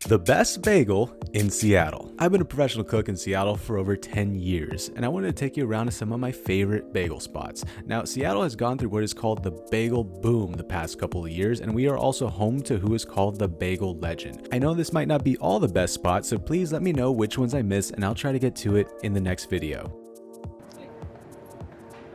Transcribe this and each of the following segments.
The best bagel in Seattle. I've been a professional cook in Seattle for over 10 years, and I wanted to take you around to some of my favorite bagel spots. Now, Seattle has gone through what is called the bagel boom the past couple of years, and we are also home to who is called the bagel legend. I know this might not be all the best spots, so please let me know which ones I missed, and I'll try to get to it in the next video.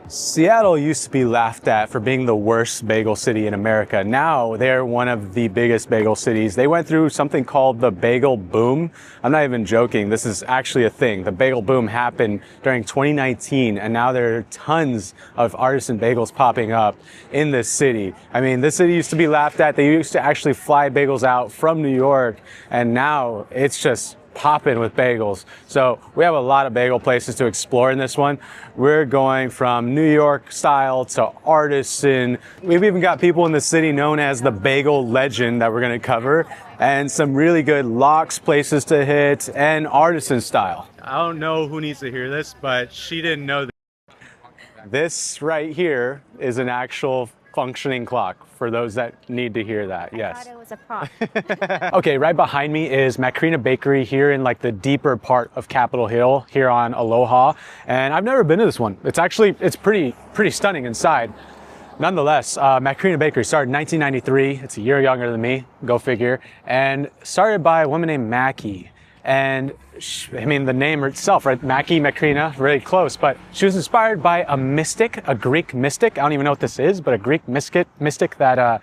Seattle used to be laughed at for being the worst bagel city in America. Now they're one of the biggest bagel cities. They went through something called the bagel boom. I'm not even joking. This is actually a thing. The bagel boom happened during 2019, and now there are tons of artisan bagels popping up in this city. I mean, this city used to be laughed at. They used to actually fly bagels out from New York, and now it's just popping with bagels. So we have a lot of bagel places to explore in this one. We're going from New York style to artisan. We've even got people in the city known as the bagel legend that we're going to cover, and some really good lox places to hit and artisan style. I don't know who needs to hear this, but she didn't know that. This right here is an actual functioning clock for those that need to hear that. Yes. I thought it was a prop. Okay, right behind me is Macrina Bakery here in like the deeper part of Capitol Hill here on Aloha. And I've never been to this one. It's pretty stunning inside. Nonetheless, Macrina Bakery started in 1993. It's a year younger than me, go figure. And started by a woman named Mackie. And I mean, the name itself, right? Mackie, Macrina, really close, but she was inspired by a mystic, a Greek mystic. I don't even know what this is, but a Greek mystic that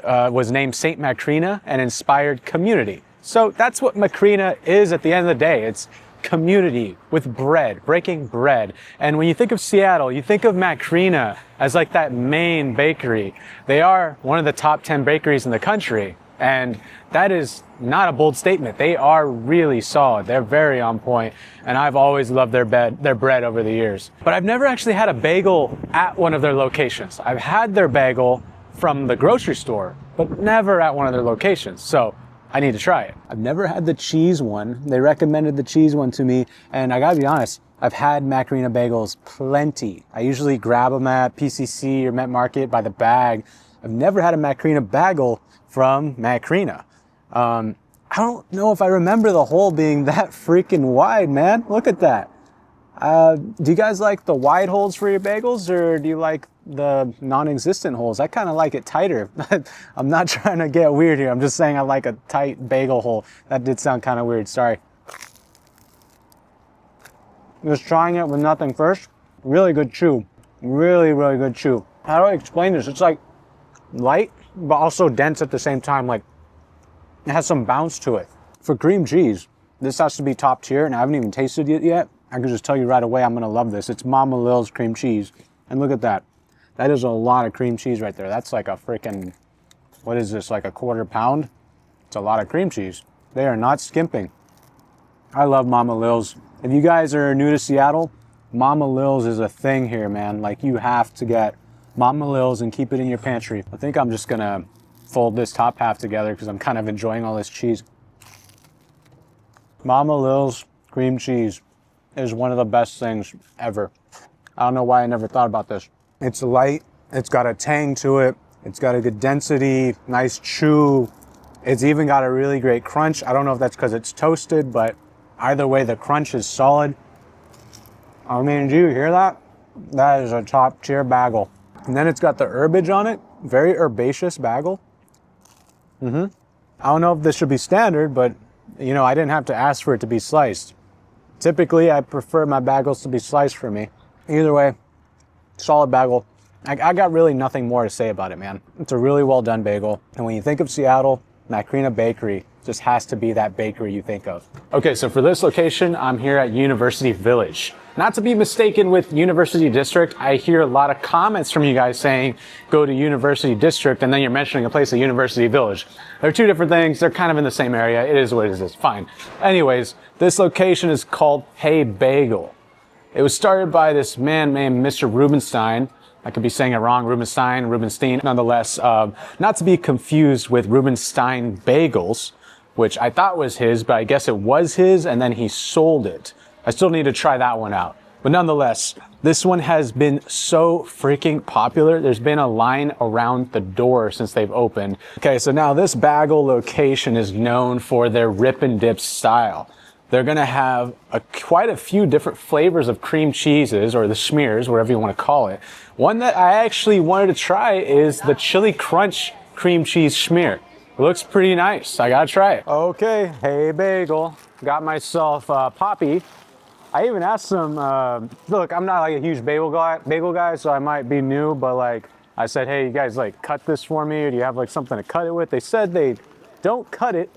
was named Saint Macrina and inspired community. So that's what Macrina is at the end of the day. It's community with bread, breaking bread. And when you think of Seattle, you think of Macrina as like that main bakery. They are one of the top 10 bakeries in the country. And that is not a bold statement. They are really solid. They're very on point. And I've always loved their bread over the years. But I've never actually had a bagel at one of their locations. I've had their bagel from the grocery store, but never at one of their locations. So I need to try it. I've never had the cheese one. They recommended the cheese one to me. And I gotta be honest, I've had Macrina bagels plenty. I usually grab them at PCC or Met Market by the bag. I've never had a Macrina bagel from Macrina. I don't know if I remember the hole being that freaking wide, man. Look at that. Do you guys like the wide holes for your bagels, or do you like the non-existent holes? I kind of like it tighter. I'm not trying to get weird here. I'm just saying I like a tight bagel hole. That did sound kind of weird. Sorry. Just trying it with nothing first. Really good chew. Really, really good chew. How do I explain this? It's like light, but also dense at the same time. Like, it has some bounce to it. For cream cheese, this has to be top tier, and I haven't even tasted it yet. I can just tell you right away, I'm gonna love this. It's Mama Lil's cream cheese. And look at that. That is a lot of cream cheese right there. That's like a freaking, what is this, like a quarter pound? It's a lot of cream cheese. They are not skimping. I love Mama Lil's. If you guys are new to Seattle, Mama Lil's is a thing here, man. Like, you have to get Mama Lil's and keep it in your pantry. I think I'm just gonna fold this top half together because I'm kind of enjoying all this cheese. Mama Lil's cream cheese is one of the best things ever. I don't know why I never thought about this. It's light, it's got a tang to it, it's got a good density, nice chew. It's even got a really great crunch. I don't know if that's because it's toasted, but either way, the crunch is solid. I mean, do you hear that? That is a top tier bagel. And then it's got the herbage on it. Very herbaceous bagel. I don't know if this should be standard, but you know, I didn't have to ask for it to be sliced. Typically, I prefer my bagels to be sliced for me. Either way, solid bagel. I got really nothing more to say about it, man. It's a really well done bagel. And when you think of Seattle, Macrina Bakery just has to be that bakery you think of. Okay, so for this location, I'm here at University Village. Not to be mistaken with University District. I hear a lot of comments from you guys saying, go to University District, and then you're mentioning a place at University Village. They're two different things. They're kind of in the same area. It is what it is. Fine. Anyways, this location is called Hey Bagel. It was started by this man named Mr. Rubenstein. I could be saying it wrong, Rubenstein. Nonetheless, not to be confused with Rubenstein Bagels, which I thought was his, but I guess it was his, and then he sold it. I still need to try that one out. But nonetheless, this one has been so freaking popular. There's been a line around the door since they've opened. Okay, so now this Bagel location is known for their rip and dip style. They're gonna have quite a few different flavors of cream cheeses, or the schmears, whatever you wanna call it. One that I actually wanted to try is the Chili Crunch cream cheese schmear. It looks pretty nice, I gotta try it. Okay, hey Bagel, got myself Poppy. I even asked them, look, I'm not like a huge bagel guy, so I might be new, but like, I said, hey, you guys like cut this for me, or do you have like something to cut it with? They said they don't cut it.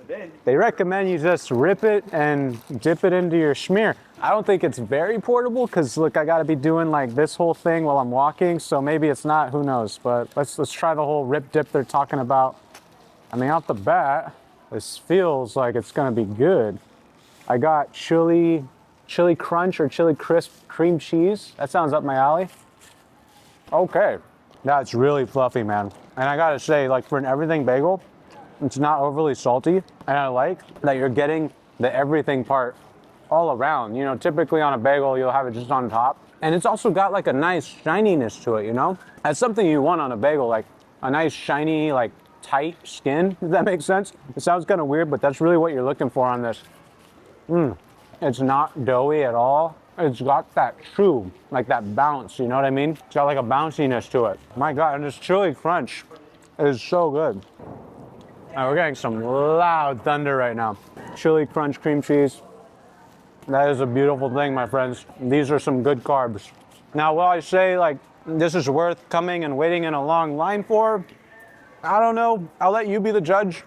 They recommend you just rip it and dip it into your schmear. I don't think it's very portable, because look, I gotta be doing like this whole thing while I'm walking, so maybe it's not, who knows, but let's try the whole rip dip they're talking about. I mean, off the bat, this feels like it's gonna be good. I got chili crunch or chili crisp cream cheese. That sounds up my alley. Okay, that's really fluffy, man. And I gotta say, like for an everything bagel, it's not overly salty. And I like that you're getting the everything part all around. You know, typically on a bagel, you'll have it just on top. And it's also got like a nice shininess to it, you know? That's something you want on a bagel, like a nice shiny, like tight skin, if that makes sense. It sounds kind of weird, but that's really what you're looking for on this. It's not doughy at all. It's got that chew, like that bounce, you know what I mean? It's got like a bounciness to it. My God, and this chili crunch is so good. All right, we're getting some loud thunder right now. Chili crunch cream cheese. That is a beautiful thing, my friends. These are some good carbs. Now, will I say like this is worth coming and waiting in a long line for? I don't know. I'll let you be the judge.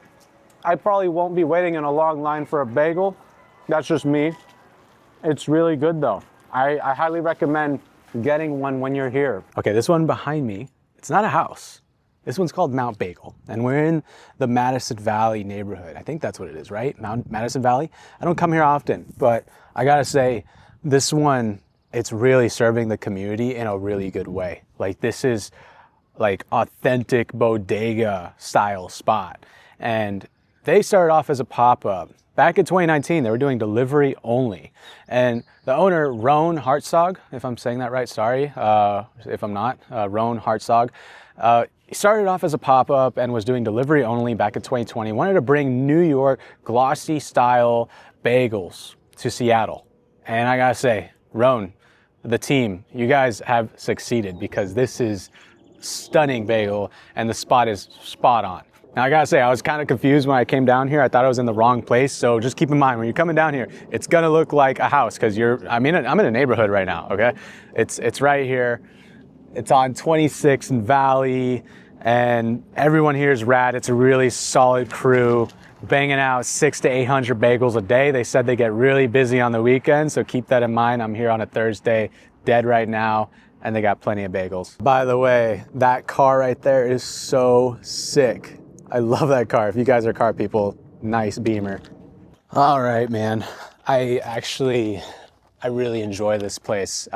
I probably won't be waiting in a long line for a bagel. That's just me. It's really good though. I highly recommend getting one when you're here. Okay, this one behind me, it's not a house. This one's called Mount Bagel, and we're in the Madison Valley neighborhood. I think that's what it is, right? Madison Valley? I don't come here often, but I gotta say, this one, it's really serving the community in a really good way. Like this is like authentic bodega style spot. And they started off as a pop-up. Back in 2019, they were doing delivery only. And the owner, Roan Hartzog, if I'm saying that right, sorry if I'm not, Roan Hartzog, he started off as a pop-up and was doing delivery only back in 2020. Wanted to bring New York glossy style bagels to Seattle. And I gotta say, Roan, the team, you guys have succeeded, because this is stunning bagel and the spot is spot on. Now I gotta say, I was kind of confused when I came down here. I thought I was in the wrong place. So just keep in mind, when you're coming down here, it's gonna look like a house, because I'm in a neighborhood right now, okay? It's right here. It's on 26th and Valley, and everyone here is rad. It's a really solid crew, banging out 600 to 800 bagels a day. They said they get really busy on the weekends, so keep that in mind. I'm here on a Thursday, dead right now, and they got plenty of bagels. By the way, that car right there is so sick. I love that car. If you guys are car people, nice Beamer. All right, man. I really enjoy this place.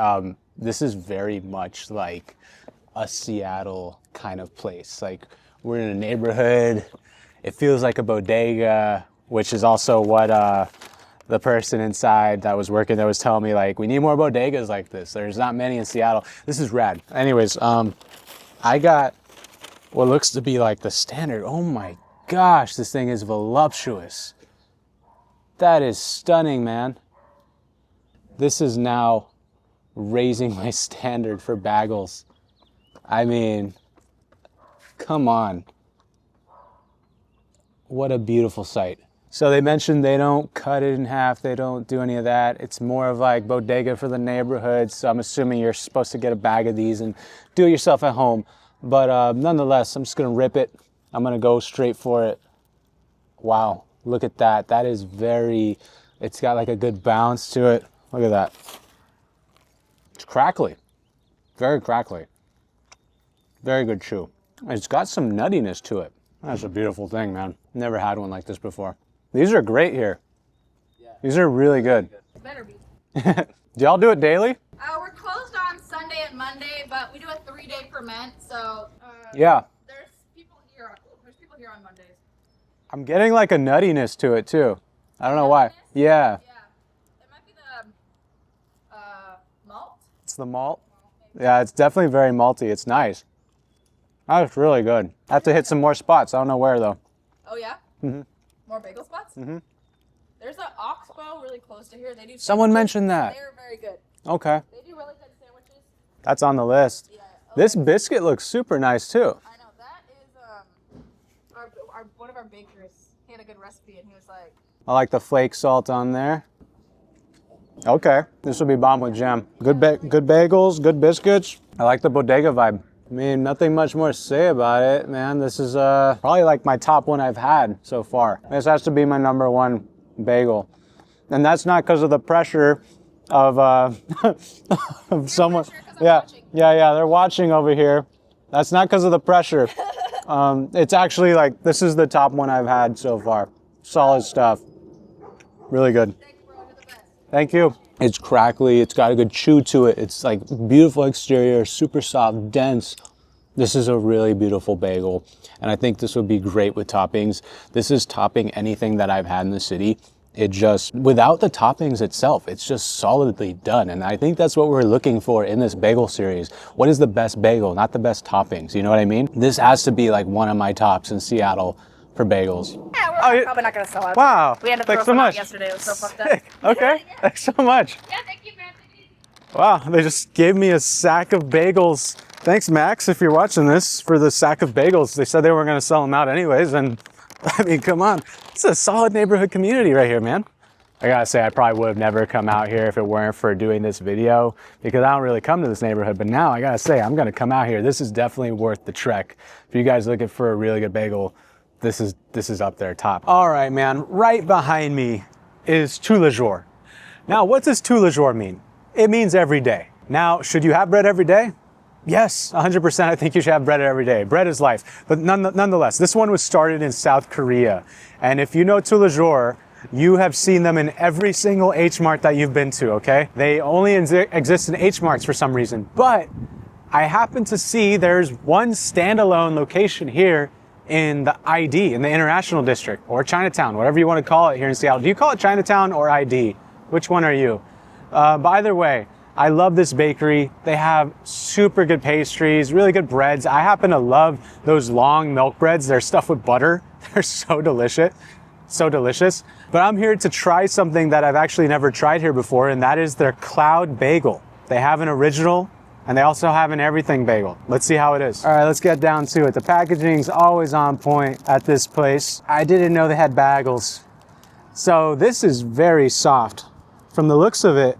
This is very much like a Seattle kind of place. Like, we're in a neighborhood. It feels like a bodega, which is also what the person inside that was working there was telling me, like, we need more bodegas like this. There's not many in Seattle. This is rad. Anyways, I got what looks to be like the standard. Oh my gosh, this thing is voluptuous. That is stunning, man. This is now raising my standard for bagels. I mean, come on. What a beautiful sight. So they mentioned they don't cut it in half. They don't do any of that. It's more of like bodega for the neighborhood. So I'm assuming you're supposed to get a bag of these and do it yourself at home. But nonetheless, I'm just gonna rip it. I'm gonna go straight for it. Wow, look at that. That is it's got like a good bounce to it. Look at that. It's crackly, very crackly. Very good chew. It's got some nuttiness to it. That's a beautiful thing, man. Never had one like this before. These are great here. Yeah. These are really good. Better be. Do y'all do it daily? We're closed on Sunday and Monday, but we do a 3-day ferment. So yeah. There's people here on Mondays. I'm getting like a nuttiness to it too. I don't know why. Yeah. Yeah. It might be the malt. That's the malt. Yeah, it's definitely very malty. It's nice. That's really good. I have to hit some more spots. I don't know where though. Oh yeah? Mm-hmm. More bagel spots? Mm-hmm. There's an Oxbow really close to here. They do. Someone mentioned that. They're very good. Okay. They do really good sandwiches. That's on the list. Yeah. This biscuit looks super nice too. I know. That is one of our bakers. He had a good recipe, and he was like. I like the flake salt on there. Okay, this will be bomb with jam. Good bagels, good biscuits. I like the bodega vibe. I mean, nothing much more to say about it, man. This is probably like my top one I've had so far. This has to be my #1 bagel. And that's not because of the pressure of, of someone. Yeah, they're watching over here. That's not because of the pressure. It's actually like, this is the top one I've had so far. Solid stuff. Really good. Thank you. It's crackly, it's got a good chew to it. It's like beautiful exterior, super soft, dense. This is a really beautiful bagel. And I think this would be great with toppings. This is topping anything that I've had in the city. It just, without the toppings itself, it's just solidly done. And I think that's what we're looking for in this bagel series. What is the best bagel, not the best toppings? You know what I mean? This has to be like one of my tops in Seattle for bagels. Yeah, we're probably not going to sell out. Wow. We had to throw some out yesterday. It was so fucked up. Okay. Yeah. Thanks so much. Yeah, thank you, man. Wow, they just gave me a sack of bagels. Thanks, Max, if you're watching this, for the sack of bagels. They said they were going to sell them out anyways, and I mean, come on. It's a solid neighborhood community right here, man. I gotta say, I probably would have never come out here if it weren't for doing this video, because I don't really come to this neighborhood, but now I gotta say, I'm gonna come out here. This is definitely worth the trek. If you guys are looking for a really good bagel, this is up there top. All right, man, right behind me is tous les jours. Now, what does tous les jours mean? It means every day. Now, should you have bread every day? Yes, 100%. I think you should have bread every day. Bread is life. But nonetheless, this one was started in South Korea. And if you know tous les jours, you have seen them in every single H Mart that you've been to, okay? They only exist in H Marts for some reason. But I happen to see there's one standalone location here in the ID, in the International District, or Chinatown, whatever you want to call it here in Seattle. Do you call it Chinatown or ID? Which one are you? But either way, I love this bakery. They have super good pastries, really good breads. I happen to love those long milk breads. They're stuffed with butter. They're so delicious. So delicious. But I'm here to try something that I've actually never tried here before, and that is their cloud bagel. They have an original, and they also have an everything bagel. Let's see how it is. All right, let's get down to it. The packaging's always on point at this place. I didn't know they had bagels. So this is very soft. From the looks of it,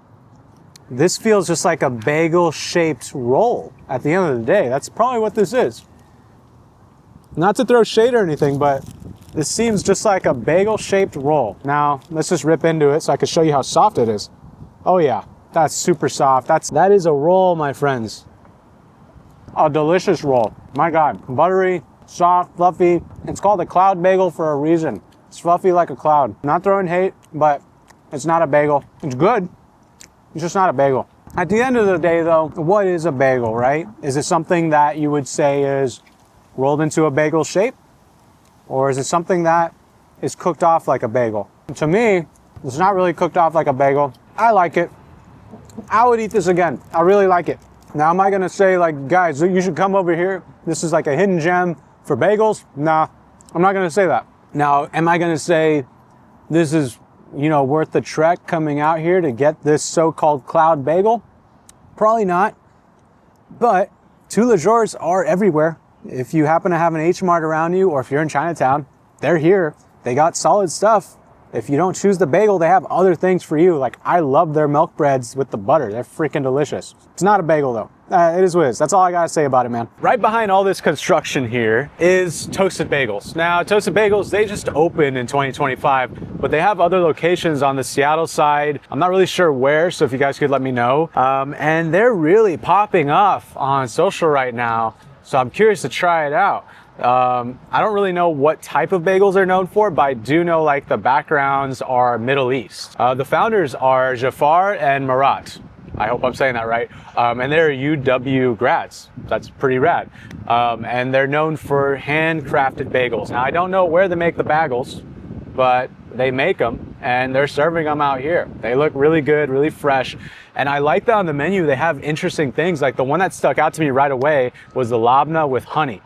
this feels just like a bagel-shaped roll at the end of the day. That's probably what this is. Not to throw shade or anything, but this seems just like a bagel-shaped roll. Now, let's just rip into it so I can show you how soft it is. Oh yeah, that's super soft. That is a roll, my friends. A delicious roll. My God, buttery, soft, fluffy. It's called a cloud bagel for a reason. It's fluffy like a cloud. Not throwing hate, but it's not a bagel. It's good. It's just not a bagel. At the end of the day though, what is a bagel, right? Is it something that you would say is rolled into a bagel shape? Or is it something that is cooked off like a bagel? To me, it's not really cooked off like a bagel. I like it. I would eat this again. I really like it. Now, am I gonna say like, guys, you should come over here. This is like a hidden gem for bagels? Nah, I'm not gonna say that. Now, am I gonna say this is, you know, worth the trek coming out here to get this so-called cloud bagel? Probably not. But tous les jours are everywhere. If you happen to have an H Mart around you, or if you're in Chinatown, they're here. They got solid stuff. If you don't choose the bagel, they have other things for you. Like, I love their milk breads with the butter. They're freaking delicious. It's not a bagel though. It is what it is. That's all I gotta say about it, man. Right behind all this construction here is Toasted Bagels. Now, Toasted Bagels, they just opened in 2025, but they have other locations on the Seattle side. I'm not really sure where, so if you guys could let me know. And they're really popping off on social right now, so I'm curious to try it out. I don't really know what type of bagels they're known for, but I do know like the backgrounds are Middle East. The founders are Jafar and Marat. I hope I'm saying that right. And they're UW grads. That's pretty rad. And they're known for handcrafted bagels. Now, I don't know where they make the bagels, but they make them and they're serving them out here. They look really good, really fresh. And I like that on the menu, they have interesting things. Like the one that stuck out to me right away was the labna with honey.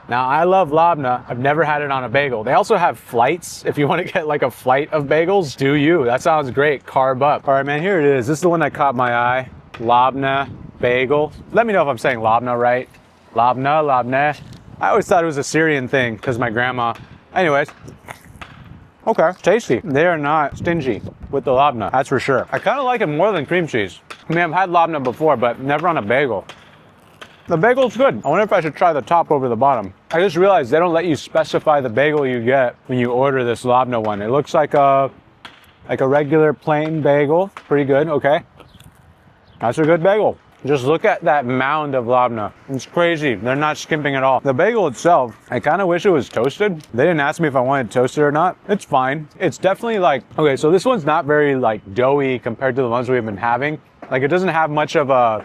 Now, I love labna. I've never had it on a bagel. They also have flights. If you want to get like a flight of bagels, do you. That sounds great. Carb up. All right, man, here it is. This is the one that caught my eye. Labna bagel. Let me know if I'm saying labna right. Labna. I always thought it was a Syrian thing because my grandma. Anyways. Okay, tasty. They are not stingy with the labna, that's for sure. I kind of like it more than cream cheese. I mean, I've had labna before, but never on a bagel. The bagel's good. I wonder if I should try the top over the bottom. I just realized they don't let you specify the bagel you get when you order this labna one. It looks like a regular plain bagel. Pretty good, okay. That's a good bagel. Just look at that mound of labna. It's crazy. They're not skimping at all. The bagel itself, I kind of wish it was toasted. They didn't ask me if I wanted toasted or not. It's fine. It's definitely like, okay, so this one's not very like doughy compared to the ones we've been having. Like it doesn't have much of a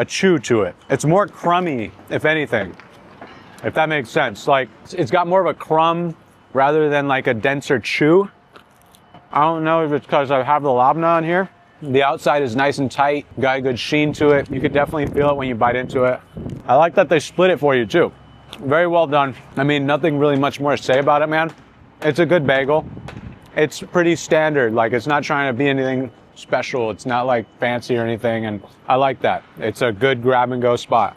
chew to it. It's more crummy, if anything, if that makes sense. Like it's got more of a crumb rather than like a denser chew. I don't know if it's because I have the labna on here. The outside is nice and tight, got a good sheen to it. You could definitely feel it when you bite into it. I like that they split it for you too. Very well done. I mean, nothing really much more to say about it, man. It's a good bagel. It's pretty standard. Like it's not trying to be anything special. It's not like fancy or anything. And I like that. It's a good grab and go spot.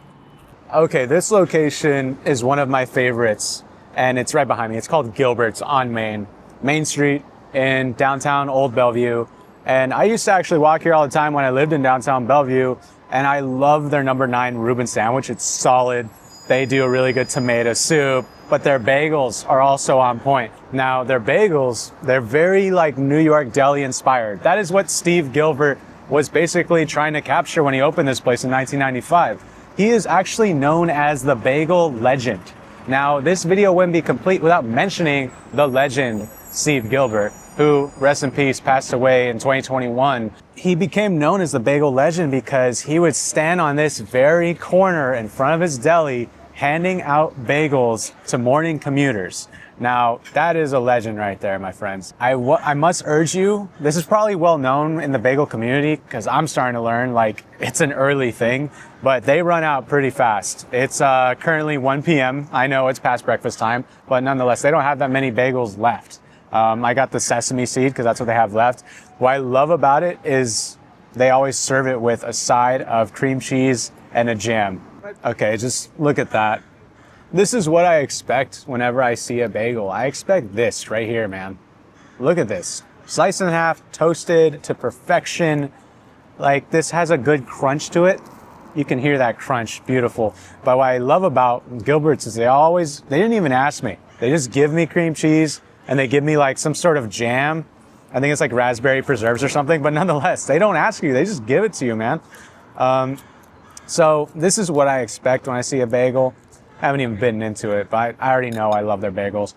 Okay, this location is one of my favorites and it's right behind me. It's called Gilbert's on Main Street in downtown Old Bellevue. And I used to actually walk here all the time when I lived in downtown Bellevue, and I love their number 9 Reuben sandwich. It's solid. They do a really good tomato soup, but their bagels are also on point. Now, their bagels, they're very like New York deli inspired. That is what Steve Gilbert was basically trying to capture when he opened this place in 1995. He is actually known as the bagel legend. Now, this video wouldn't be complete without mentioning the legend, Steve Gilbert, who, rest in peace, passed away in 2021. He became known as the bagel legend because he would stand on this very corner in front of his deli handing out bagels to morning commuters. Now, that is a legend right there, my friends. I must urge you, this is probably well known in the bagel community because I'm starting to learn like it's an early thing, but they run out pretty fast. It's currently 1 p.m. I know it's past breakfast time, but nonetheless, they don't have that many bagels left. I got the sesame seed because that's what they have left. What I love about it is they always serve it with a side of cream cheese and a jam. Okay, just look at that. This is what I expect whenever I see a bagel. I expect this right here, man. Look at this. Sliced in half, toasted to perfection. Like this has a good crunch to it. You can hear that crunch, beautiful. But what I love about Gilbert's is they didn't even ask me. They just give me cream cheese and they give me like some sort of jam. I think it's like raspberry preserves or something, but nonetheless, they don't ask you. They just give it to you, man. So this is what I expect when I see a bagel. I haven't even bitten into it, but I already know I love their bagels.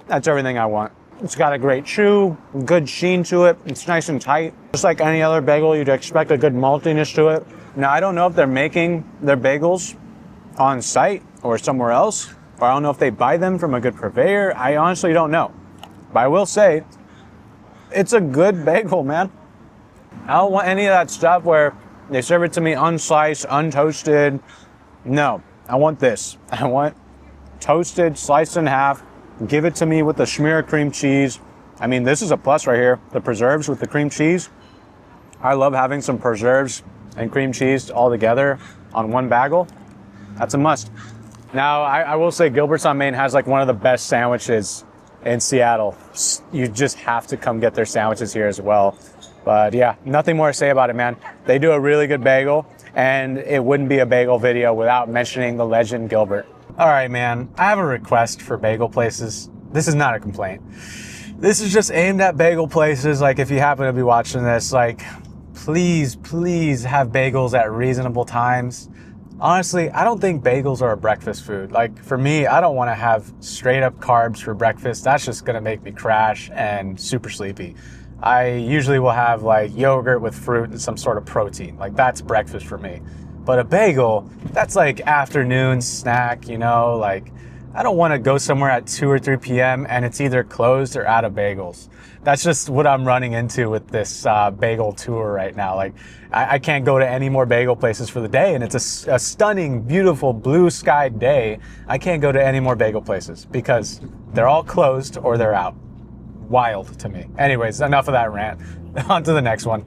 That's everything I want. It's got a great chew, good sheen to it. It's nice and tight. Just like any other bagel, you'd expect a good maltiness to it. Now, I don't know if they're making their bagels on site or somewhere else, or I don't know if they buy them from a good purveyor. I honestly don't know. But I will say, it's a good bagel, man. I don't want any of that stuff where they serve it to me unsliced, untoasted. No, I want this. I want toasted, sliced in half. Give it to me with a smear of cream cheese. I mean, this is a plus right here. The preserves with the cream cheese. I love having some preserves and cream cheese all together on one bagel. That's a must. Now, I will say Gilbert's on Main has like one of the best sandwiches in Seattle. You just have to come get their sandwiches here as well. But yeah, nothing more to say about it, man. They do a really good bagel, and it wouldn't be a bagel video without mentioning the legend Gilbert. All right, man, I have a request for bagel places. This is not a complaint. This is just aimed at bagel places. Like if you happen to be watching this, like please have bagels at reasonable times. Honestly, I don't think bagels are a breakfast food. Like for me, I don't want to have straight up carbs for breakfast. That's just going to make me crash and super sleepy. I usually will have like yogurt with fruit and some sort of protein. Like that's breakfast for me. But a bagel, that's like afternoon snack, you know, like I don't want to go somewhere at 2 or 3 p.m. and it's either closed or out of bagels. That's just what I'm running into with this bagel tour right now. Like, I can't go to any more bagel places for the day, and it's a stunning, beautiful blue sky day. I can't go to any more bagel places because they're all closed or they're out. Wild to me. Anyways, enough of that rant. On to the next one.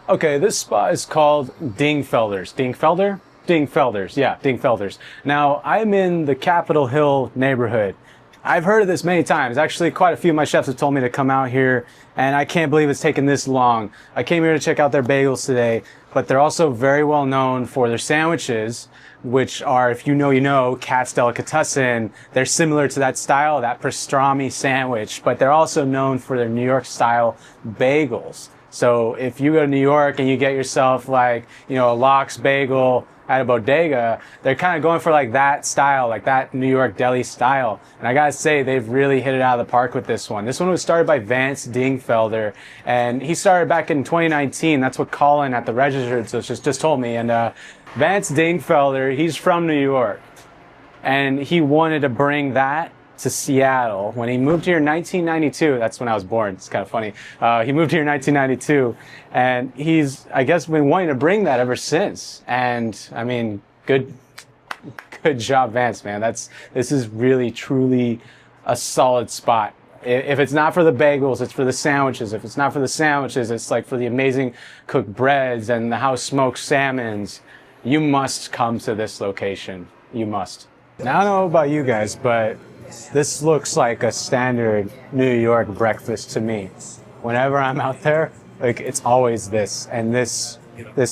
Okay, this spot is called Dingfelder's. Dingfelder? Dingfelder's, yeah, Dingfelder's. Now, I'm in the Capitol Hill neighborhood. I've heard of this many times. Actually, quite a few of my chefs have told me to come out here, and I can't believe it's taken this long. I came here to check out their bagels today, but they're also very well known for their sandwiches, which are, if you know, you know, Katz Delicatessen. They're similar to that style, that pastrami sandwich, but they're also known for their New York style bagels. So if you go to New York and you get yourself like, you know, a lox bagel at a bodega, they're kind of going for like that style, like that New York deli style. And I gotta say, they've really hit it out of the park with this one. This one was started by Vance Dingfelder, and he started back in 2019. That's what Colin at the register just told me. And Vance Dingfelder, he's from New York, and he wanted to bring that to Seattle. When he moved here in 1992, that's when I was born, it's kind of funny. He moved here in 1992, and he's, I guess, been wanting to bring that ever since. And I mean, good job, Vance, man. This is really, truly a solid spot. If it's not for the bagels, it's for the sandwiches. If it's not for the sandwiches, it's like for the amazing cooked breads and the house smoked salmons. You must come to this location. You must. Now, I don't know about you guys, but this looks like a standard New York breakfast to me. Whenever I'm out there, like, it's always this, and this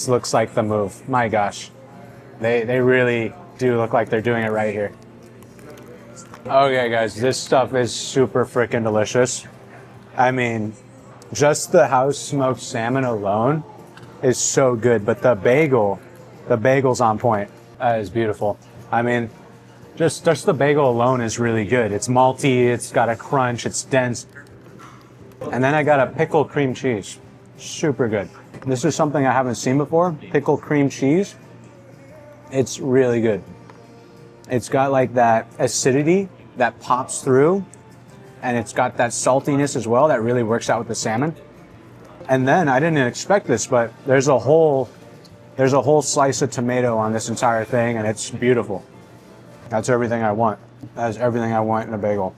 looks like the move. My gosh, they really do look like they're doing it right here. Okay, guys, this stuff is super freaking delicious. I mean, just the house smoked salmon alone is so good, but the bagel's on point. That is beautiful. I mean, just the bagel alone is really good. It's malty, it's got a crunch, it's dense. And then I got a pickled cream cheese. Super good. This is something I haven't seen before. Pickled cream cheese. It's really good. It's got like that acidity that pops through, and it's got that saltiness as well that really works out with the salmon. And then I didn't expect this, but there's a whole slice of tomato on this entire thing, and it's beautiful. That's everything I want. That's everything I want in a bagel.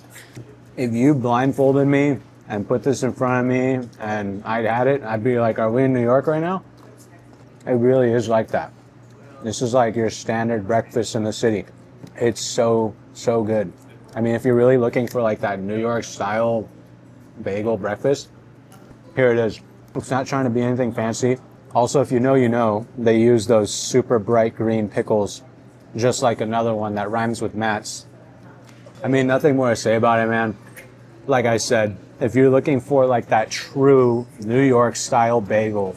If you blindfolded me and put this in front of me and I had it, I'd be like, are we in New York right now? It really is like that. This is like your standard breakfast in the city. It's so, so good. I mean, if you're really looking for like that New York style bagel breakfast, here it is. It's not trying to be anything fancy. Also, if you know, you know, they use those super bright green pickles, just like another one that rhymes with Matt's. I mean, nothing more to say about it, man. Like I said, if you're looking for like that true New York style bagel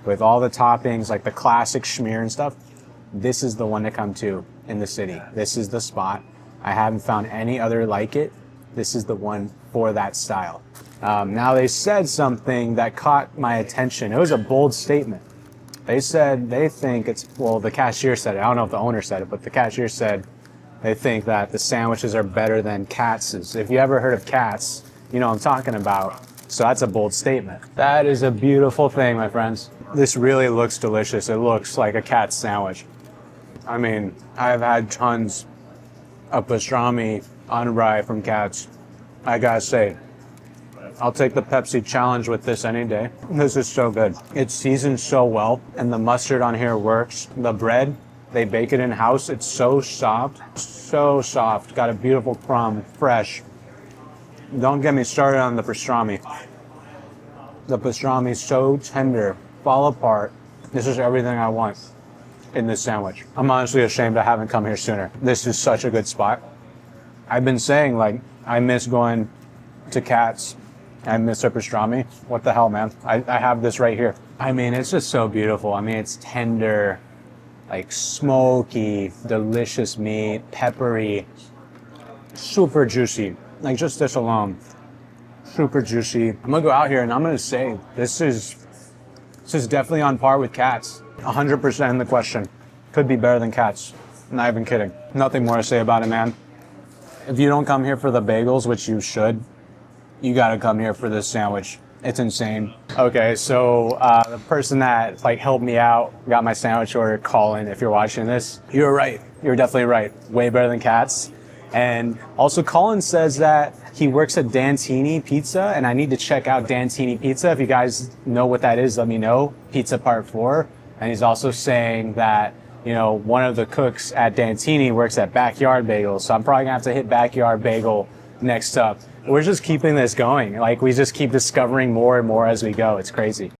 with all the toppings, like the classic schmear and stuff, this is the one to come to in the city. This is the spot. I haven't found any other like it. This is the one for that style. Now, they said something that caught my attention. It was a bold statement. They said they think it's, well, the cashier said it. I don't know if the owner said it, but the cashier said they think that the sandwiches are better than Katz's. If you ever heard of Katz, you know what I'm talking about. So that's a bold statement. That is a beautiful thing, my friends. This really looks delicious. It looks like a Katz sandwich. I mean, I've had tons of pastrami on rye from Katz. I gotta say, I'll take the Pepsi challenge with this any day. This is so good. It's seasoned so well, and the mustard on here works. The bread, they bake it in-house. It's so soft, so soft. Got a beautiful crumb, fresh. Don't get me started on the pastrami. The pastrami is so tender, fall apart. This is everything I want in this sandwich. I'm honestly ashamed I haven't come here sooner. This is such a good spot. I've been saying, like, I miss going to Katz. I miss their pastrami. What the hell, man? I have this right here. I mean, it's just so beautiful. I mean, it's tender, like smoky, delicious meat, peppery, super juicy. Like just this alone, super juicy. I'm gonna go out here and I'm gonna say this is definitely on par with Katz. 100% in the question. Could be better than Katz. Not even kidding. Nothing more to say about it, man. If you don't come here for the bagels, which you should, you gotta come here for this sandwich. It's insane. Okay, so the person that like helped me out, got my sandwich order, Colin, if you're watching this, you're right. You're definitely right. Way better than Katz. And also Colin says that he works at Dantini Pizza, and I need to check out Dantini Pizza. If you guys know what that is, let me know. Pizza Part 4. And he's also saying that, you know, one of the cooks at Dantini works at Backyard Bagel. So I'm probably gonna have to hit Backyard Bagel next up. We're just keeping this going. Like, we just keep discovering more and more as we go. It's crazy.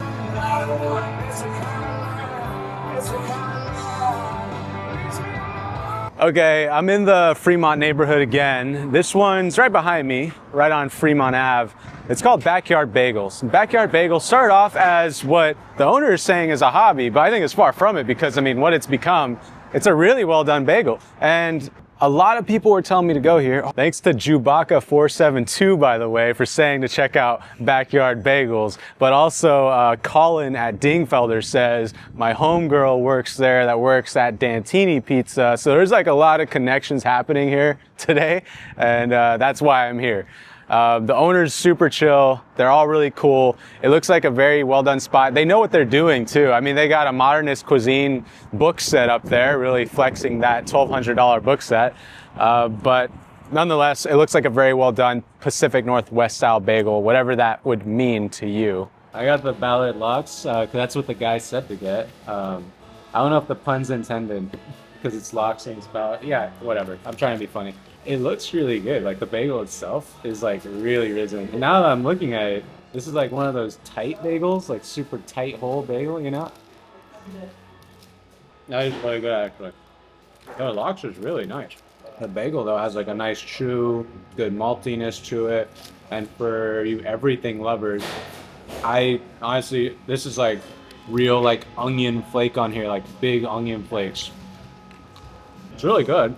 Okay, I'm in the Fremont neighborhood again. This one's right behind me, right on Fremont Ave. It's called Backyard Bagels. Backyard Bagels started off as what the owner is saying is a hobby, but I think it's far from it because, I mean, what it's become, it's a really well done bagel. And a lot of people were telling me to go here. Thanks to Jubaka472, by the way, for saying to check out Backyard Bagels. But also Colin at Dingfelder says, my homegirl works there that works at Dantini Pizza. So there's like a lot of connections happening here today. And that's why I'm here. The owner's super chill. They're all really cool. It looks like a very well done spot. They know what they're doing too. I mean, they got a modernist cuisine book set up there, really flexing that $1,200 book set. But nonetheless, it looks like a very well done Pacific Northwest style bagel, whatever that would mean to you. I got the ballard lox, cause that's what the guy said to get. I don't know if the pun's intended, because it's lox and it's ballard. Yeah, whatever. I'm trying to be funny. It looks really good. Like the bagel itself is like really risen. And now that I'm looking at it, this is like one of those tight bagels, like super tight hole bagel, you know? That is really good actually. The lox is really nice. The bagel though has like a nice chew, good maltiness to it. And for you everything lovers, I honestly, this is like real like onion flake on here, like big onion flakes. It's really good.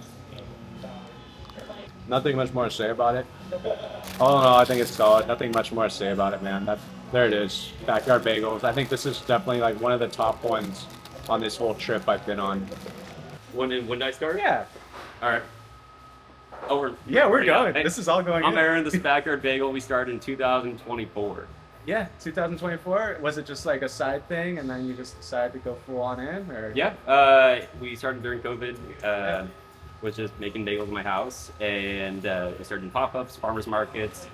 Nothing much more to say about it. All in all, I think it's solid. Nothing much more to say about it, man. There it is. Backyard Bagels. I think this is definitely like one of the top ones on this whole trip I've been on. When did I start? Yeah. All right. Oh, we're going. This is all going I'm good. Aaron. This is Backyard Bagel. We started in 2024. Yeah, 2024. Was it just like a side thing, and then you just decided to go full on in, or? Yeah. We started during COVID. Was just making bagels in my house, and we started in pop-ups, farmers markets,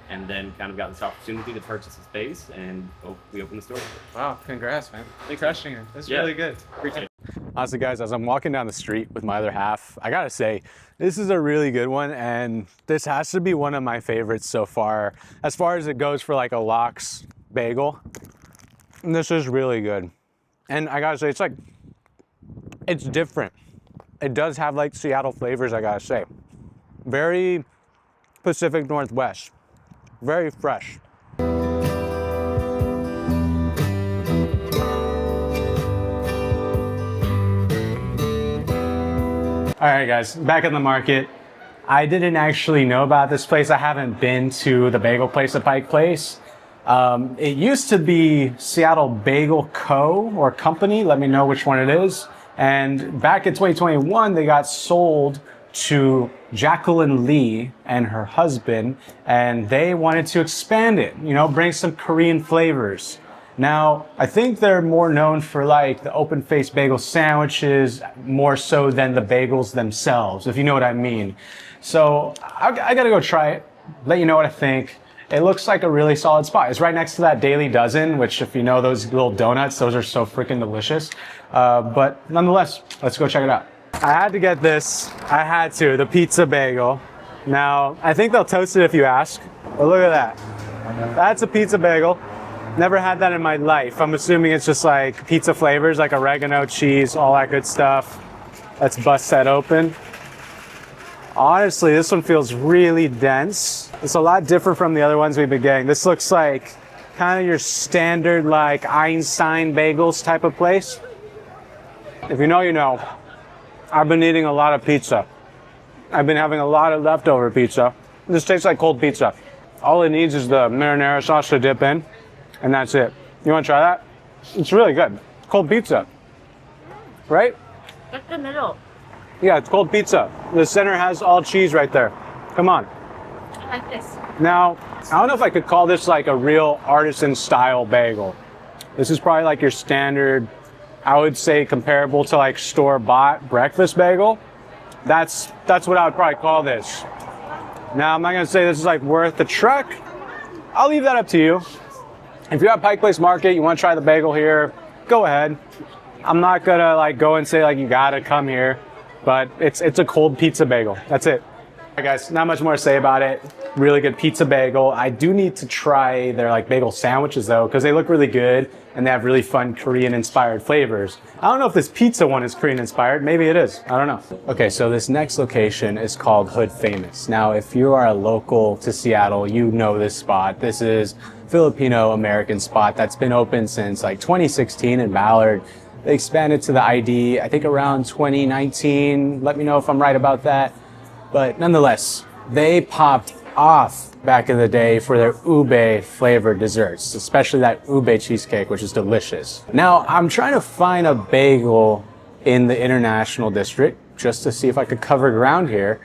and then kind of got this opportunity to purchase a space, and we opened the store. Wow, congrats, man. Thanks. Crushing it. That's really good. Appreciate it. Honestly, guys, as I'm walking down the street with my other half, I gotta say, this is a really good one, and this has to be one of my favorites so far as it goes for like a lox bagel. And this is really good. And I gotta say, it's different. It does have like Seattle flavors, I gotta say. Very Pacific Northwest. Very fresh. All right, guys, back in the market. I didn't actually know about this place. I haven't been to the bagel place at Pike Place. It used to be Seattle Bagel Co. or Company. Let me know which one it is. And back in 2021, they got sold to Jacqueline Lee and her husband, and they wanted to expand it, you know, bring some Korean flavors. Now, I think they're more known for like the open-faced bagel sandwiches, more so than the bagels themselves, if you know what I mean. So I gotta go try it, let you know what I think. It looks like a really solid spot. It's right next to that Daily Dozen, which if you know those little donuts, those are so freaking delicious. But nonetheless, let's go check it out. I had to get this. I had to, the pizza bagel. Now, I think they'll toast it if you ask. But look at that. That's a pizza bagel. Never had that in my life. I'm assuming it's just like pizza flavors, like oregano, cheese, all that good stuff. Let's bust that open. Honestly, this one feels really dense. It's a lot different from the other ones we've been getting. This looks like kind of your standard like Einstein bagels type of place. If you know, you know. I've been eating a lot of pizza. I've been having a lot of leftover pizza. This tastes like cold pizza. All it needs is the marinara sauce to dip in, and that's it. You want to try that? It's really good. Cold pizza. Right? It's the middle. Yeah, it's cold pizza. The center has all cheese right there. Come on. I like this. Now, I don't know if I could call this like a real artisan style bagel. This is probably like your standard, I would say comparable to like store-bought breakfast bagel. That's what I would probably call this. Now, I'm not gonna say this is like worth the trek. I'll leave that up to you. If you're at Pike Place Market, you wanna try the bagel here, go ahead. I'm not gonna like go and say like you gotta come here, but it's a cold pizza bagel. That's it. All right, guys, not much more to say about it. Really good pizza bagel. I do need to try their like bagel sandwiches though, because they look really good and they have really fun Korean inspired flavors. I don't know if this pizza one is Korean inspired. Maybe it is. I don't know. Okay, so this next location is called Hood Famous. Now, if you are a local to Seattle, you know this spot. This is Filipino American spot that's been open since like 2016 in Ballard. They expanded to the ID, I think around 2019. Let me know if I'm right about that. But nonetheless, they popped off back in the day for their ube flavored desserts, especially that ube cheesecake, which is delicious. Now, I'm trying to find a bagel in the International District just to see if I could cover ground here.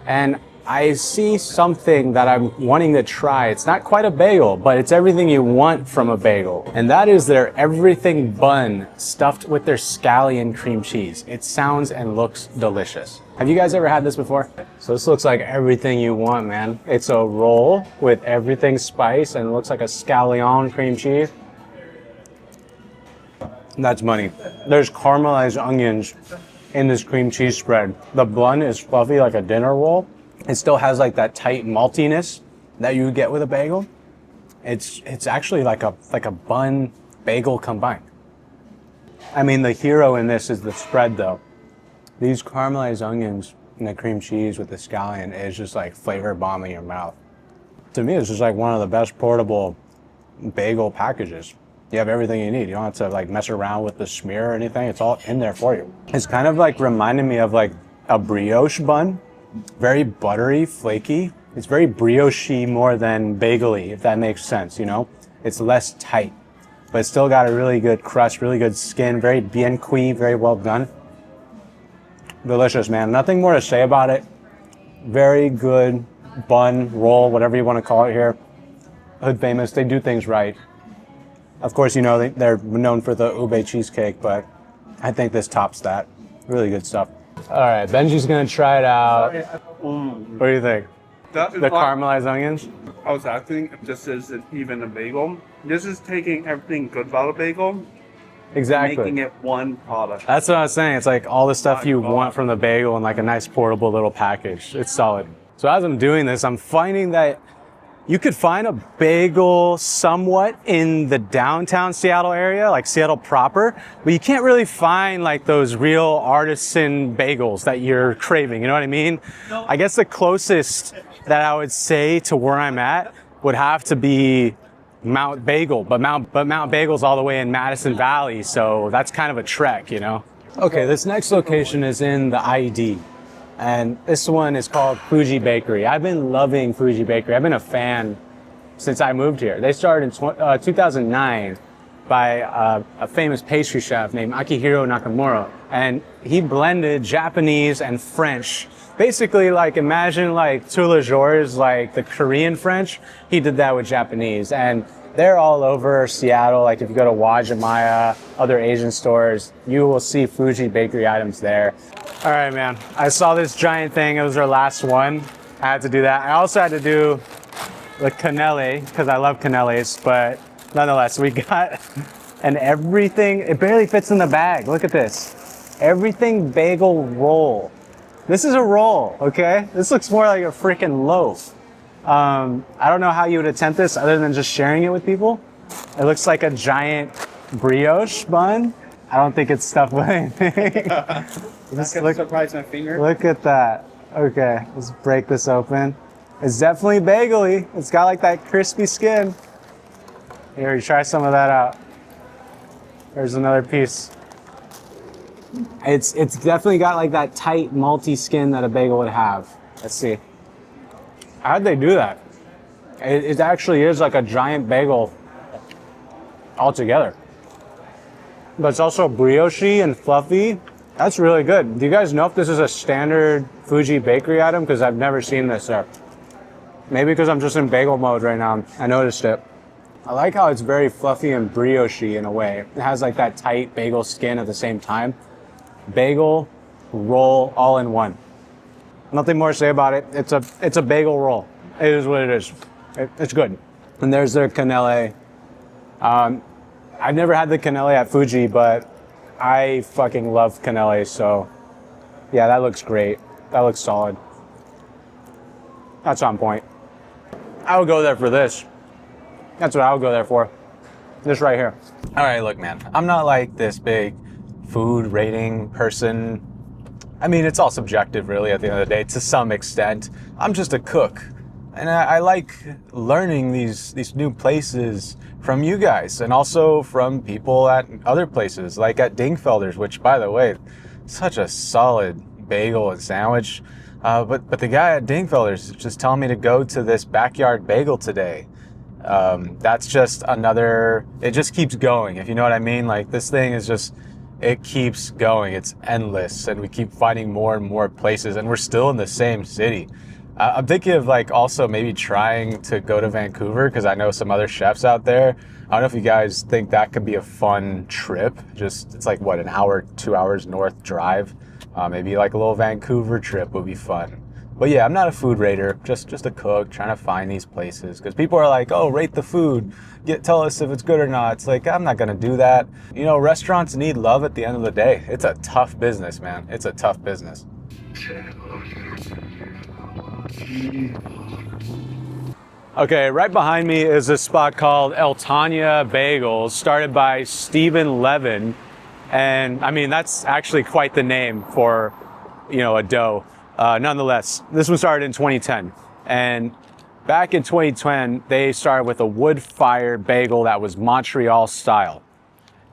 And I see something that I'm wanting to try. It's not quite a bagel, but it's everything you want from a bagel. And that is their everything bun stuffed with their scallion cream cheese. It sounds and looks delicious. Have you guys ever had this before? So this looks like everything you want, man. It's a roll with everything spice and it looks like a scallion cream cheese. That's money. There's caramelized onions in this cream cheese spread. The bun is fluffy like a dinner roll. It still has like that tight maltiness that you get with a bagel. It's actually like a bun bagel combined. I mean, the hero in this is the spread though. These caramelized onions and the cream cheese with the scallion is just like flavor bomb in your mouth. To me, this is like one of the best portable bagel packages. You have everything you need. You don't have to like mess around with the smear or anything. It's all in there for you. It's kind of like reminding me of like a brioche bun. Very buttery, flaky. It's very brioche-y more than bagel-y, if that makes sense, you know? It's less tight, but it's still got a really good crust, really good skin, very bien cuit, very well done. Delicious, man. Nothing more to say about it. Very good bun, roll, whatever you want to call it here. Hood Famous, they do things right. Of course, you know, they're known for the ube cheesecake, but I think this tops that. Really good stuff. All right, Benji's gonna try it out. What do you think? The caramelized onions? I was asking if this isn't even a bagel. This is taking everything good about a bagel, Exactly. making it one product. That's what I was saying. It's like all the stuff you want from the bagel in like a nice portable little package. It's solid. So as I'm doing this, I'm finding that you could find a bagel somewhat in the downtown Seattle area, like Seattle proper, but you can't really find like those real artisan bagels that you're craving, you know what I mean? I guess the closest that I would say to where I'm at would have to be Mount Bagel, but Mount Bagel's all the way in Madison Valley, so that's kind of a trek, you know? Okay, this next location is in the ID. And this one is called Fuji Bakery. I've been loving Fuji Bakery. I've been a fan since I moved here. They started in 2009 by a famous pastry chef named Akihiro Nakamura. And he blended Japanese and French. Basically, like, imagine like Toulour, like the Korean French. He did that with Japanese. And they're all over Seattle. Like if you go to Wajimaya, other Asian stores, you will see Fuji Bakery items there. All right, man. I saw this giant thing. It was our last one. I had to do that. I also had to do the cannelle because I love cannelles, but nonetheless, we got an everything. It barely fits in the bag. Look at this. Everything bagel roll. This is a roll, okay? This looks more like a freaking loaf. I don't know how you would attempt this other than just sharing it with people. It looks like a giant brioche bun. I don't think it's stuffed with anything. Surprise my finger. Look at that. Okay, let's break this open. It's definitely bagel-y. It's got like that crispy skin. Here, you try some of that out. There's another piece. It's definitely got like that tight, malty skin that a bagel would have. Let's see. How'd they do that? It actually is like a giant bagel altogether. But it's also brioche and fluffy. That's really good. Do you guys know if this is a standard Fuji Bakery item? Because I've never seen this there. Maybe because I'm just in bagel mode right now. I noticed it. I like how it's very fluffy and brioche-y in a way. It has like that tight bagel skin at the same time. Bagel, roll, all in one. Nothing more to say about it. It's a bagel roll. It is what it is. It's good. And there's their cannelle. I've never had the cannelle at Fuji, but I fucking love cannelle, so yeah, that looks great. That looks solid. That's on point. I would go there for this. That's what I would go there for. This right here. All right, look, man, I'm not like this big food rating person. I mean, it's all subjective, really, at the end of the day, to some extent. I'm just a cook. And I like learning these new places from you guys, and also from people at other places, like at Dingfelder's, which, by the way, such a solid bagel and sandwich. But the guy at Dingfelder's is just telling me to go to this backyard bagel today. That's just another, it just keeps going, if you know what I mean. Like, this thing is just, it keeps going. It's endless, and we keep finding more and more places, and we're still in the same city. I'm thinking of like also maybe trying to go to Vancouver, because I know some other chefs out there. I don't know if you guys think that could be a fun trip. Just, it's like what, an hour, 2 hours north drive. Maybe like a little Vancouver trip would be fun. But yeah, I'm not a food rater, just a cook trying to find these places, because people are like, oh, rate the food, tell us if it's good or not. It's like, I'm not gonna do that. You know, restaurants need love at the end of the day. It's a tough business, man. It's a tough business. Okay, right behind me is a spot called Eltana Bagels, started by Stephen Levin. And I mean, that's actually quite the name for, you know, a dough. Nonetheless, this one started in 2010. And back in 2010, they started with a wood-fired bagel that was Montreal style.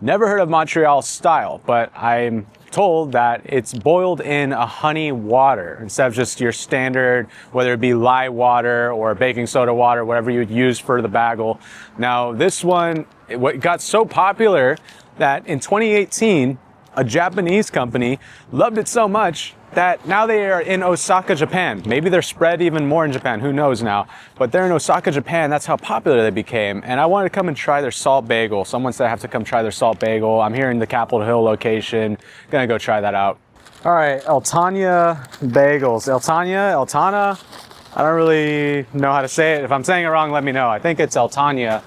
Never heard of Montreal style, but I'm told that it's boiled in a honey water instead of just your standard, whether it be lye water or baking soda water, whatever you would use for the bagel. Now, this one, it got so popular that in 2018, a Japanese company loved it so much that now they are in Osaka, Japan. Maybe they're spread even more in Japan, who knows now. But they're in Osaka, Japan. That's how popular they became. And I wanted to come and try their salt bagel. Someone said I have to come try their salt bagel. I'm here in the Capitol Hill location. Gonna go try that out. All right, Eltana Bagels. Eltana? I don't really know how to say it. If I'm saying it wrong, let me know. I think it's Eltana.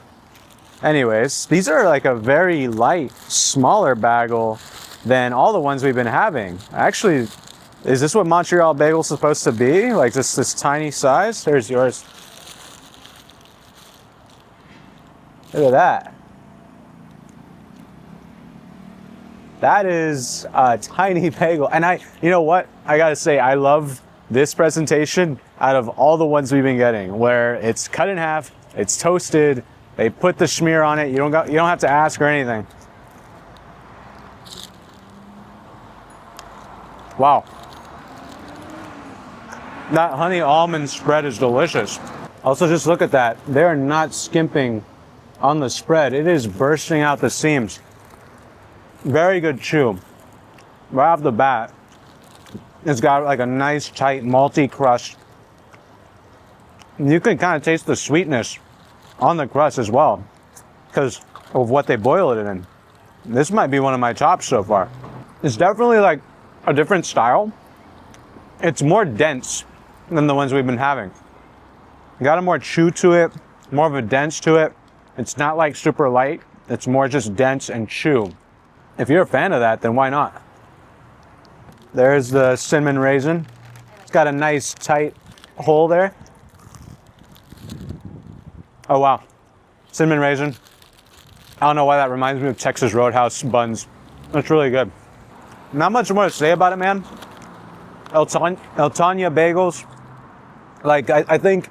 Anyways, these are like a very light, smaller bagel than all the ones we've been having. Actually, is this what Montreal bagel's supposed to be? Like this tiny size? Here's yours. Look at that. That is a tiny bagel. And you know what? I gotta say, I love this presentation out of all the ones we've been getting, where it's cut in half, it's toasted, they put the schmear on it. You don't have to ask or anything. Wow. That honey almond spread is delicious. Also, just look at that. They're not skimping on the spread. It is bursting out the seams. Very good chew. Right off the bat, it's got like a nice tight malty crust. You can kind of taste the sweetness on the crust as well, because of what they boil it in. This might be one of my tops so far. It's definitely like a different style. It's more dense than the ones we've been having. Got a more chew to it, more of a dense to it. It's not like super light. It's more just dense and chew. If you're a fan of that, then why not? There's the cinnamon raisin. It's got a nice tight hole there. Oh wow, cinnamon raisin. I don't know why that reminds me of Texas Roadhouse buns. That's really good. Not much more to say about it, man. Eltana Bagels. Like, I think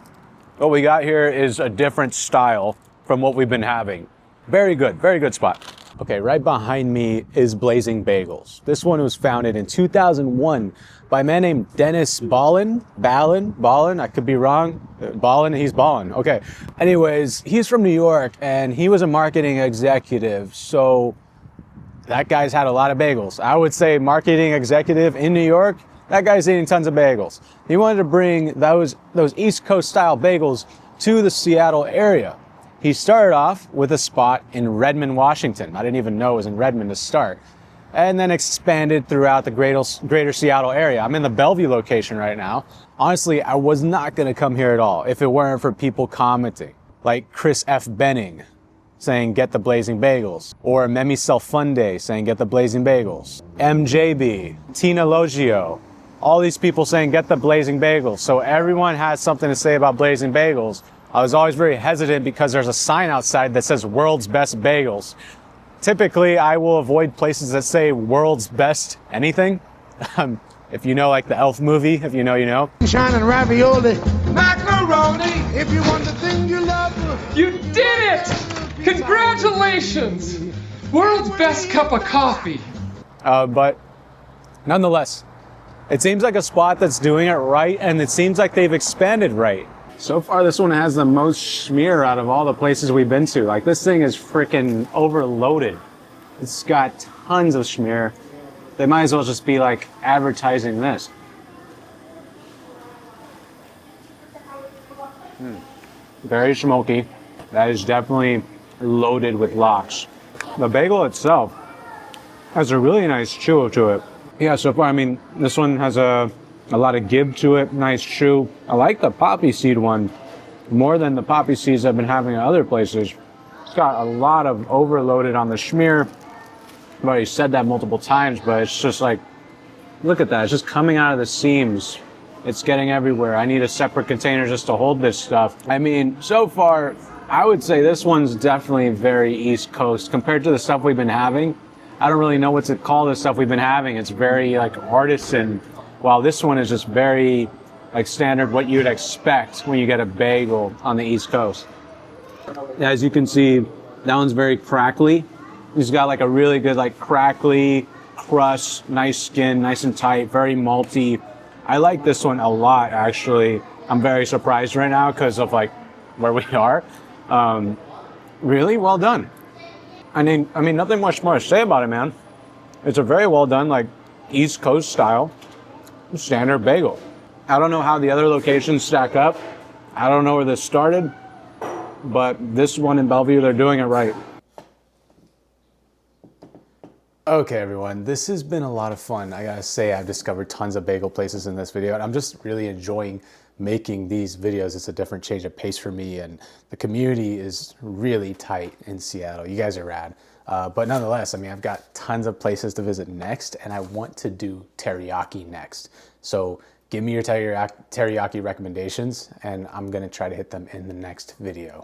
what we got here is a different style from what we've been having. Very good spot. Okay, right behind me is Blazing Bagels. This one was founded in 2001 by a man named Dennis Ballin, I could be wrong. He's Ballin, okay. Anyways, he's from New York and he was a marketing executive. So that guy's had a lot of bagels. I would say marketing executive in New York, That guy's eating tons of bagels. He wanted to bring those East Coast style bagels to the Seattle area. He started off with a spot in Redmond, Washington. I didn't even know it was in Redmond to start. And then expanded throughout the greater Seattle area. I'm in the Bellevue location right now. Honestly, I was not gonna come here at all if it weren't for people commenting. Like Chris F. Benning saying, get the blazing bagels. Or Memi Selfunde saying, get the blazing bagels. MJB, Tina Logio, all these people saying, get the blazing bagels. So everyone has something to say about blazing bagels. I was always very hesitant because there's a sign outside that says world's best bagels. Typically, I will avoid places that say world's best anything. If you know, like the Elf movie, if you know, you know. Shining ravioli, macaroni, if you want the thing you love. You did it! Congratulations! World's best cup of coffee. But nonetheless, it seems like a spot that's doing it right, and it seems like they've expanded right. So far, this one has the most schmear out of all the places we've been to. Like, this thing is freaking overloaded. It's got tons of schmear. They might as well just be like advertising this. Very smoky. That is definitely loaded with lox. The bagel itself has a really nice chew to it. Yeah, so far, I mean, this one has a lot of give to it, nice chew. I like the poppy seed one more than the poppy seeds I've been having at other places. It's got a lot of overloaded on the schmear. I've already said that multiple times, but it's just like, look at that. It's just coming out of the seams. It's getting everywhere. I need a separate container just to hold this stuff. I mean, so far, I would say this one's definitely very East Coast compared to the stuff we've been having. I don't really know what to call the stuff we've been having. It's very like artisan, while this one is just very like standard, what you'd expect when you get a bagel on the East Coast. As you can see, that one's very crackly. He's got like a really good like crackly crust, nice skin, nice and tight, very malty. I like this one a lot, actually. I'm very surprised right now because of like where we are. Really well done. I mean, nothing much more to say about it, man. It's a very well done, like East Coast style standard bagel. I don't know how the other locations stack up. I don't know where this started, but this one in Bellevue, they're doing it right. Okay, everyone, this has been a lot of fun. I gotta say, I've discovered tons of bagel places in this video, and I'm just really enjoying making these videos. It's a different change of pace for me, and the community is really tight in Seattle. You guys are rad. But nonetheless, I mean, I've got tons of places to visit next, and I want to do teriyaki next. So give me your teriyaki recommendations, and I'm gonna try to hit them in the next video.